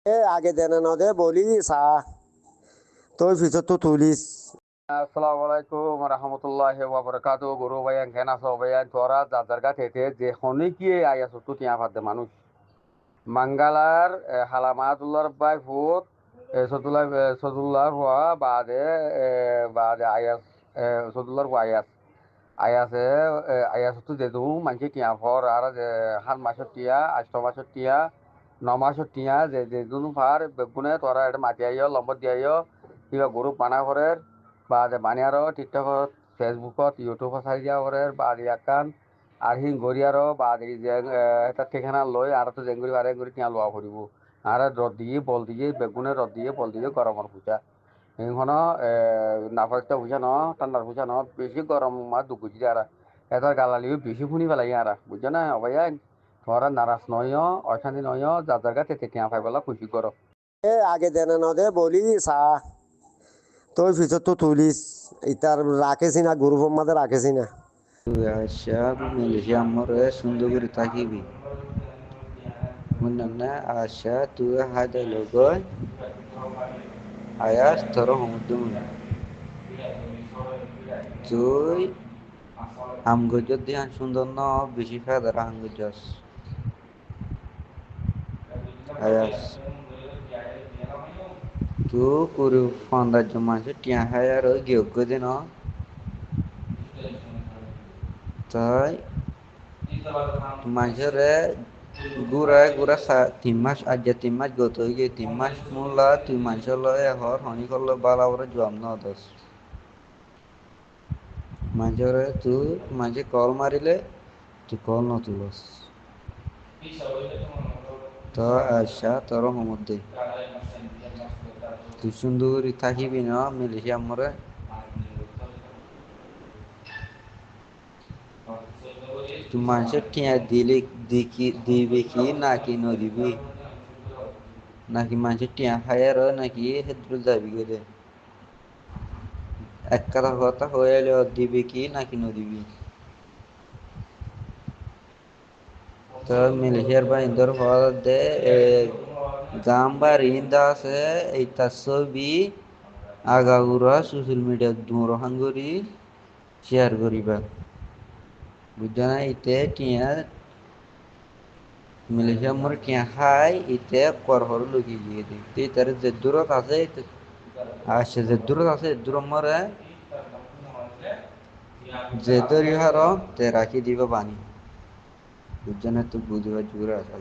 আগে দেনে নদে বলি চা তুই পিছত তো তুলিস। আসসালামু আলাইকুম রহমতুল্লাহ ওয়াবারাকাতু গরু ভাইয়ান কেন আছো ভাইয়ান তোরা যার থেতে যে খনি কি আইয়া ছুটু টিয়া ফাদে মানুষ মাঙ্গালার হালামাতুল্লাহর বাই ফুট সদুল্লাহ হুয়া বাদে আয়াস সদুল্লাহর হুয়া আয়াসে আয়াস তো যে দু মানসি টিয়া ফর আর যে হাত মাসের টিয়া আষ্ট মাসের টিয়া ন মাসের টিয়া যে দুনু ফার বেগুনে তোরা এটা মাতি আইয় লম্বর দিয়াইয় কিবা গ্রুপ বানা করে বা যে বানিয়ারও টিকটকত ফেসবুকত ইউটিউবত চাই দিয়া করে বা ইয়াকান আর হিং গড়িয়ারও বা এই যে এটা ঠিকানা লই আর তো জেঙ্গুরি বারে গুড়ি টিয়া লোয়া ফুরিব আর রদ দিয়ে বল দিয়ে বেগুনে রদ দিয়ে বল দিয়ে গরমের পূজা এইখন নাফাকটা বুঝা ন ঠান্ডার বুঝা ন বেশি গরম মাছ দুগুজি আর এত গালালিও বেশি শুনি পেলাই আর বুঝছো না অবাই তোরা নারাজ নয় অশান্তি নয় যার জায়গা তেতে টিয়া পাই বলা খুশি করো। আগে দেনে নদে বলি চা তুই পিছত তো তুলিস। ইতার রাখেছি না গ্রুপ মাঝে রাখেছি না। আশা মিলিশিয়া মরে সুন্দর করে তাকিবি মনে না আশা তুই হাতে লগয় আয়াস তোর সমুদ্র তুই আমগজ ধ্যান সুন্দর ন বেশি ফায়দার আমগজ আয়াস তু কুরু ফান্দার জমাছে টিয়া হায়ার গিয়োগ্য দিন তাই মাঝেরে গুড়া গুড়া 3 মাস আজ 3 মাস গত হয়ে 3 মাস মূলা তুই মানুষের লয় হর হনি করলো বালা ওরা জম ন দোষ মাঝেরে তুই মাঝে কল মারিলে তুই কল ন তুলস তো আশা তোর মধ্যে তুই সুন্দর থাকিবি না মিলিশি আমরে তুই মানুষের টিয়া দিলে দিবি কি নাকি নদিবি নাকি মানুষের টিয়া খায়ার নাকি হেদ্রুল যাবি গেলে এক কথা হয়ে এলে দিবি কি নাকি নদিবি তো মিলিশিয়ার বা ইন্দোর হওয়ার দে গাম বা রিন্দা আছে এই তার ছবি আগাগুড়া সোশ্যাল মিডিয়া দূর হাঙ্গুরি শেয়ার করিবা বুঝছো না ইতে টিয়া মিলিশিয়া মোর টিয়া খাই ইতে করহর লুকি গিয়ে দিই তার যে দূরত আছে আসে যে দূরত আছে দূর মরে যে দরি হার তে রাখি দিব বাণী বুঝছো না তো বুঝবার জোরে আসা